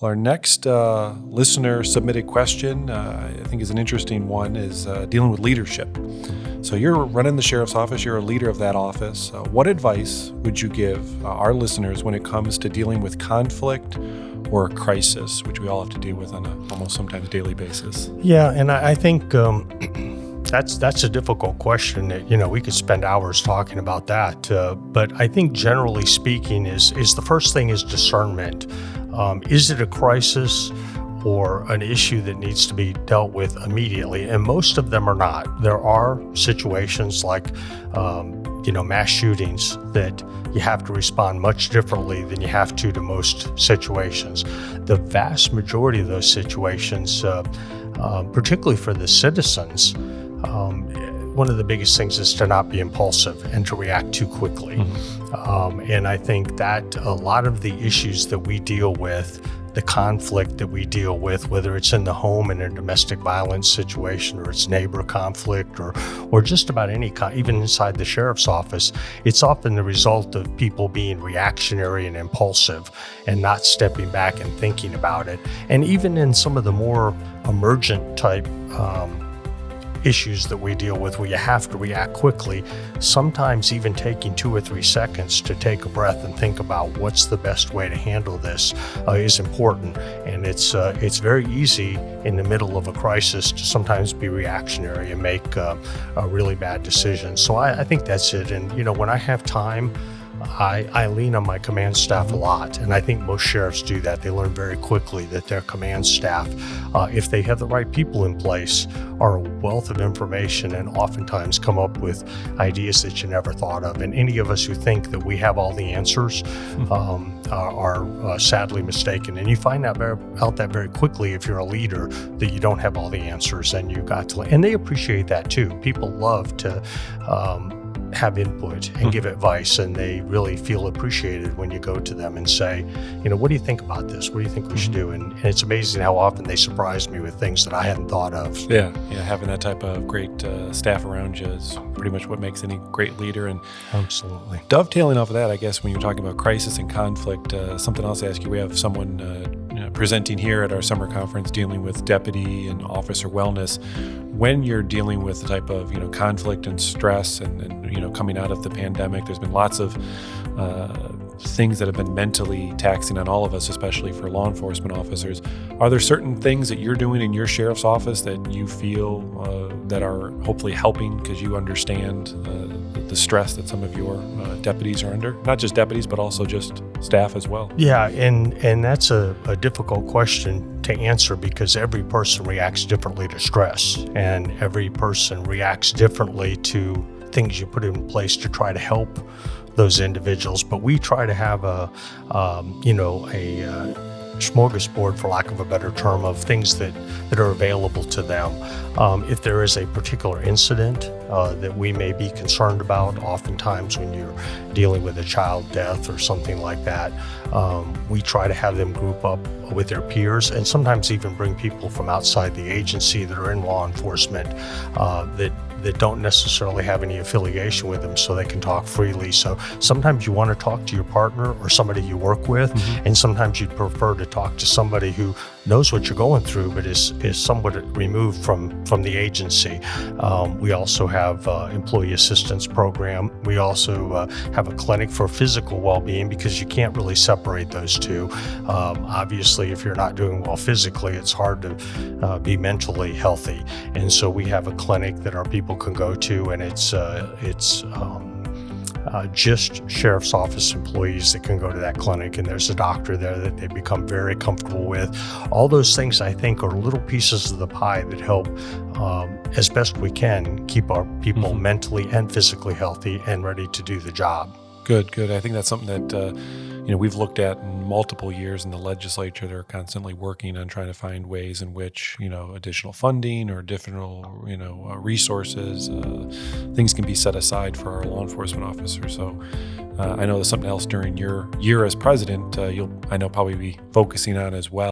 Well, our next listener submitted question, I think is an interesting one, is dealing with leadership. So you're running the sheriff's office, you're a leader of that office. What advice would you give our listeners when it comes to dealing with conflict or a crisis, which we all have to deal with on a almost sometimes daily basis? Yeah, and I think that's a difficult question. We could spend hours talking about that. But I think generally speaking is the first thing is discernment. Is it a crisis or an issue that needs to be dealt with immediately? And most of them are not. There are situations like, mass shootings that you have to respond much differently than you have to most situations. The vast majority of those situations, particularly for the citizens, one of the biggest things is to not be impulsive and to react too quickly. And I think that a lot of the issues that we deal with, the conflict that we deal with, whether it's in the home in a domestic violence situation or it's neighbor conflict or just about any even inside the sheriff's office, it's often the result of people being reactionary and impulsive and not stepping back and thinking about it. And even in some of the more emergent type issues that we deal with where you have to react quickly, sometimes even taking 2 or 3 seconds to take a breath and think about what's the best way to handle this is important. And it's very easy in the middle of a crisis to sometimes be reactionary and make a really bad decision. So I think that's it. And when I have time, I lean on my command staff a lot, and I think most sheriffs do that. They learn very quickly that their command staff, if they have the right people in place, are a wealth of information and oftentimes come up with ideas that you never thought of. And any of us who think that we have all the answers are sadly mistaken. And you find out that very quickly if you're a leader that you don't have all the answers, and you got to. And they appreciate that too. People love to have input and give advice, and they really feel appreciated when you go to them and say, what do you think about this? What do you think we should do? And it's amazing how often they surprise me with things that I hadn't thought of. Yeah, having that type of great staff around you is pretty much what makes any great leader. And absolutely. Dovetailing off of that, I guess when you're talking about crisis and conflict, something else to ask you, we have someone presenting here at our summer conference dealing with deputy and officer wellness. When you're dealing with the type of conflict and stress and coming out of the pandemic, there's been lots of things that have been mentally taxing on all of us, especially for law enforcement officers. Are there certain things that you're doing in your sheriff's office that you feel that are hopefully helping because you understand the stress that some of your deputies are under? Not just deputies, but also just staff as well. Yeah, and that's a difficult question to answer because every person reacts differently to stress, and every person reacts differently to things you put in place to try to help those individuals. But we try to have a smorgasbord, for lack of a better term, of things that are available to them. If there is a particular incident that we may be concerned about, oftentimes when you're dealing with a child death or something like that, we try to have them group up with their peers, and sometimes even bring people from outside the agency that are in law enforcement that don't necessarily have any affiliation with them, so they can talk freely. So sometimes you want to talk to your partner or somebody you work with, and sometimes you'd prefer to talk to somebody who knows what you're going through, but is somewhat removed from the agency. We also have employee assistance program. We also have a clinic for physical well-being, because you can't really separate those two. Obviously, if you're not doing well physically, it's hard to be mentally healthy. And so we have a clinic that our people can go to, and it's just sheriff's office employees that can go to that clinic, and there's a doctor there that they become very comfortable with. All those things, I think, are little pieces of the pie that help as best we can keep our people mentally and physically healthy and ready to do the job. Good. I think that's something that we've looked at in multiple years in the legislature. They're constantly working on trying to find ways in which additional funding or additional resources, things can be set aside for our law enforcement officers. So I know there's something else during your year as president you'll probably be focusing on as well.